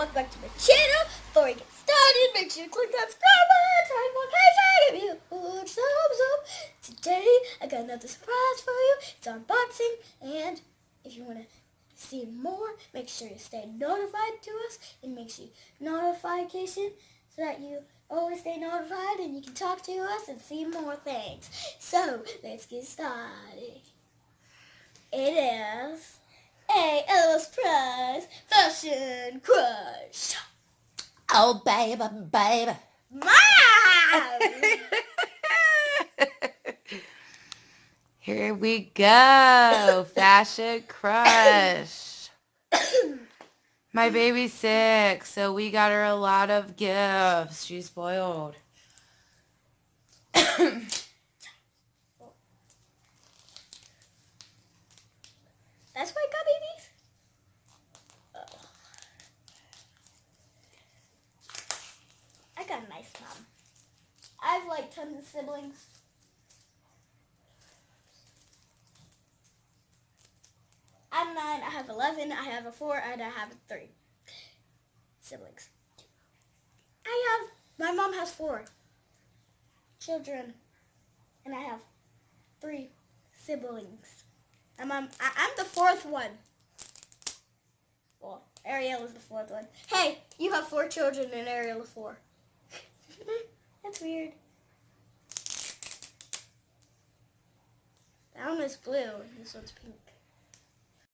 welcome back to my channel. Before we get started, make sure you click that subscribe button, turn notifications, give you a huge thumbs up. Today, I got another surprise for you. It's unboxing, and if you want to see more, make sure you stay notified to us, and make sure notification so that you always stay notified and you can talk to us and see more things. So, let's get started. It is A.L.'s Prize Fashion Crush. Oh, baby, baby. Mom! Here we go. Fashion Crush. My baby's sick, so we got her a lot of gifts. She's spoiled. That's why I got babies? I got a nice mom. I have like tons of siblings. I'm 9, I have 11, I have a 4, and I have 3 siblings. My mom has 4 children, and I have 3 siblings. I'm the 4th one. Well, Ariel is the 4th one. Hey, you have 4 children and Ariel is 4. That's weird. That one is blue and this one's pink.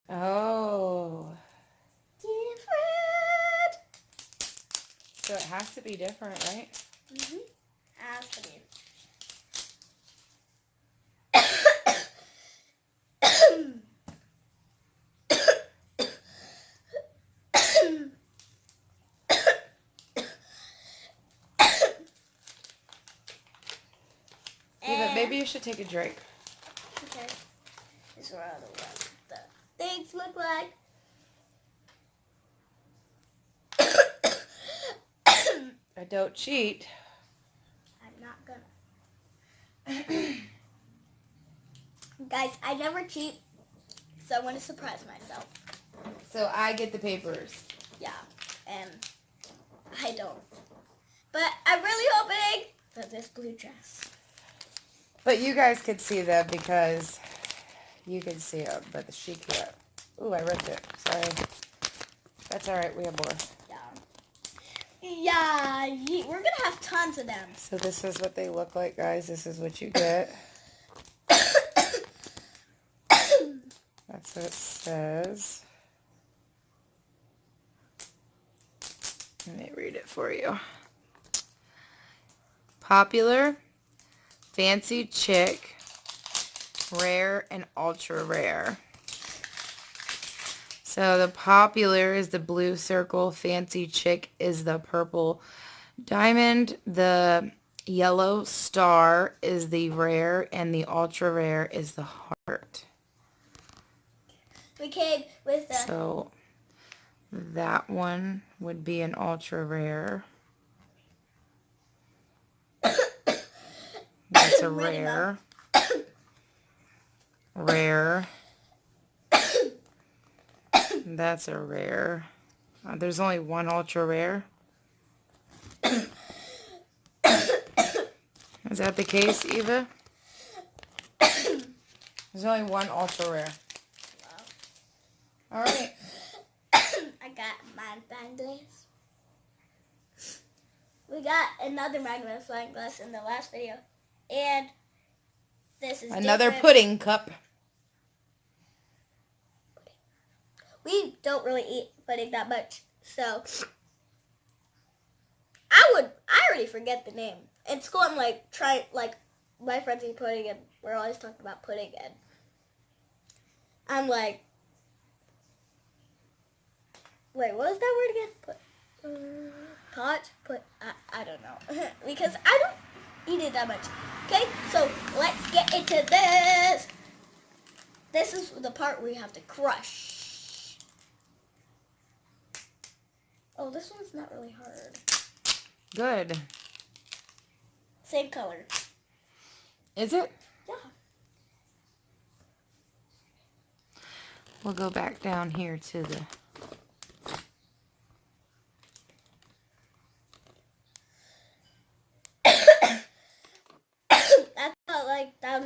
Oh. Different. So it has to be different, right? Mm-hmm. Has to be. Yeah, but maybe you should take a drink. Okay. This is what the things look like. I don't cheat. I'm not gonna. Guys, I never cheat, so I want to surprise myself. So I get the papers. Yeah, and I don't. But I'm really hoping for this blue dress. But you guys could see them because you can see them, but she can't. Ooh, I ripped it. Sorry. That's all right. We have more. Yeah, we're going to have tons of them. So this is what they look like, guys. This is what you get. That's what it says. Let me read it for you. Popular, fancy chick, rare, and ultra rare. So the popular is the blue circle, fancy chick is the purple diamond, the yellow star is the rare, and the ultra rare is the heart. We came with the... So that one would be an ultra rare. That's a rare. Rare. That's a rare. There's only one ultra rare. Is that the case, Eva? There's only one ultra rare. All right. I got magnifying glass. We got another magnifying glass in the last video. And this is another different. pudding cup. We don't really eat pudding that much, so I already forget the name. In school, I'm like my friends eat pudding, and we're always talking about pudding, and I'm like, wait, what was that word again? I don't know because I don't eat it that much. Okay, so let's get into this. This is the part where you have to crush. Oh, this one's not really hard. Good. Same color. Is it? Yeah. We'll go back down here to the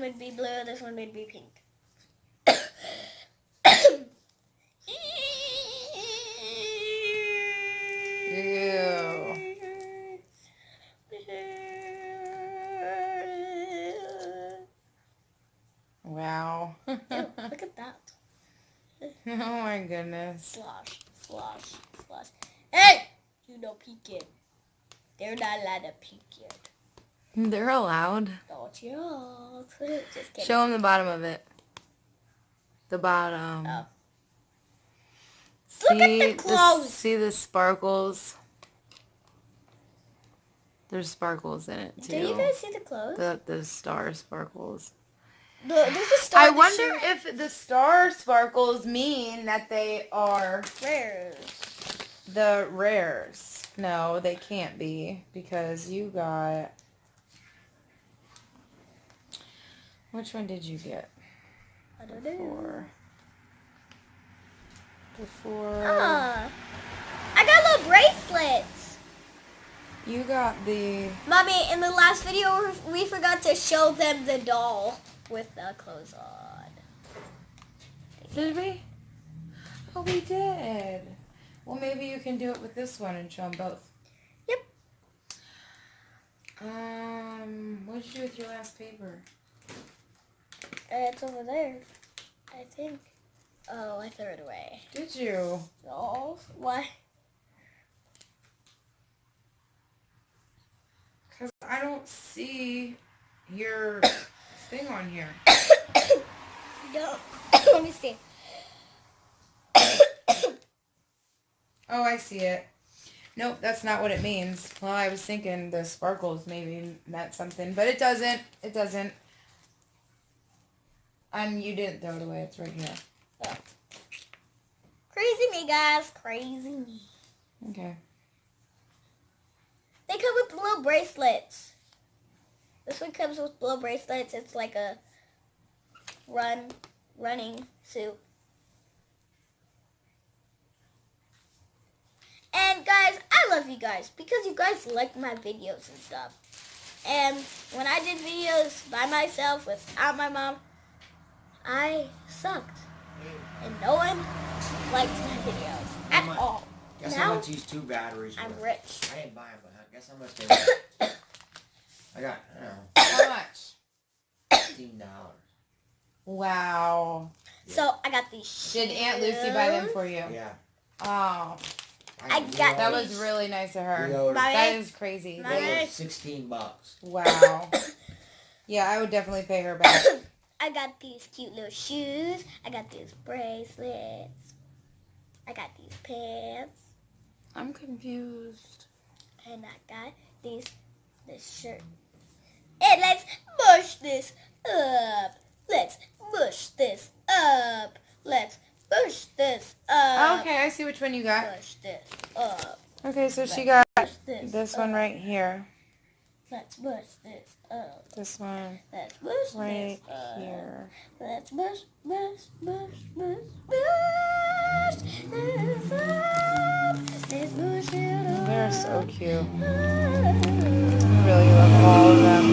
would be blue, this one would be pink. Ew. Wow. Ew, look at that. Oh my goodness. Slosh, slosh, slosh. Hey! You know peeking. They're not allowed to peek yet. They're allowed. Don't you? Just kidding. Show them the bottom of it. The bottom. Oh. See, Look at the clothes. see the sparkles? There's sparkles in it too. Do you guys see the clothes? The star sparkles. There's a star. I wonder if the star sparkles mean that they are rares. the rares. No, they can't be because you got... Which one did you get? I don't know. Before. I got little bracelets. You got the... Mommy, in the last video, we forgot to show them the doll with the clothes on. Did we? Oh, we did. Well, maybe you can do it with this one and show them both. Yep. What did you do with your last paper? It's over there, I think. Oh, I threw it away. Did you? Oh, why? Because I don't see your thing on here. No. Let me see. Oh, I see it. Nope, that's not what it means. Well, I was thinking the sparkles maybe meant something, but it doesn't. It doesn't. And you didn't throw it away. It's right here. Oh. Crazy me, guys. Crazy me. Okay. They come with little bracelets. This one comes with little bracelets. It's like a running suit. And guys, I love you guys because you guys like my videos and stuff. And when I did videos by myself without my mom, I sucked. And no one liked my videos at all. Guess Now, how much these two batteries were? I'm rich. I didn't buy them, but guess how much they were? I got, I don't know, How much? $15. Wow. So I got these shoes. Did Aunt Lucy buy them for you? Yeah. Oh, I got that was really nice of her. We owed, That is crazy. My- they owed $16. Wow. Yeah, I would definitely pay her back. I got these cute little shoes. I got these bracelets. I got these pants. I'm confused. And I got this shirt. And let's mush this up. Let's mush this up. Let's mush this up. Okay, I see which one you got. Mush this up. Okay, so she got Mush this one right here. Let's mush this up. This one Let's mush right this up. here. Let's mush, mush, mush, mush, mush this up. Let's mush it up. They're so cute. I really love all of them.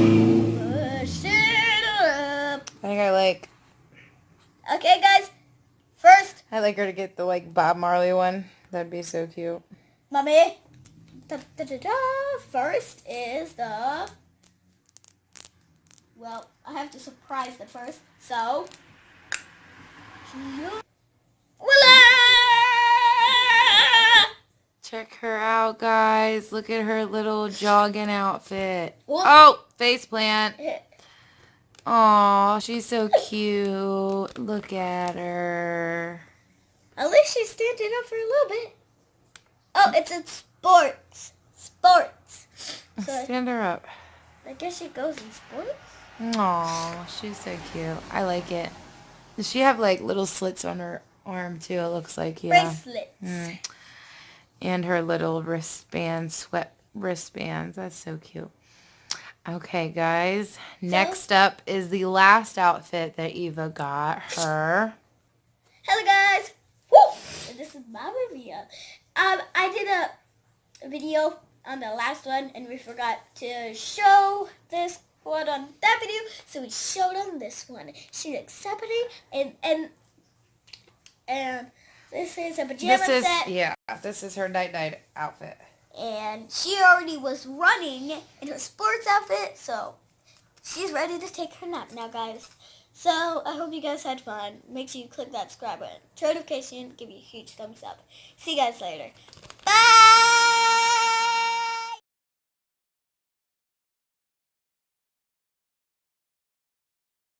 Mush it up. I think I like First, her to get the like Bob Marley one. That'd be so cute. Mommy. First is the... Well, I have to surprise them first. So... Voila! Check her out, guys. Look at her little jogging outfit. Whoop. Oh, face plant. Aw, she's so cute. Look at her. At least she's standing up for a little bit. Oh, it's in sports. Sports. So Stand her up. I guess she goes in sports? Aw, she's so cute. I like it. Does she have like little slits on her arm too? It looks like, yeah. Bracelets. And her little wristbands, sweat wristbands. That's so cute. Okay, guys. Next up is the last outfit that Eva got her. Hello, guys. Woo! And this is my review. I did a video on the last one, and we forgot to show this record on that video, so we showed them this one. She looks so pretty, and this is a pajama set. This is her night-night outfit. And she already was running in her sports outfit, so she's ready to take her nap now, guys. So I hope you guys had fun. Make sure you click that subscribe button, turn notification, give you a huge thumbs up. See you guys later. Bye!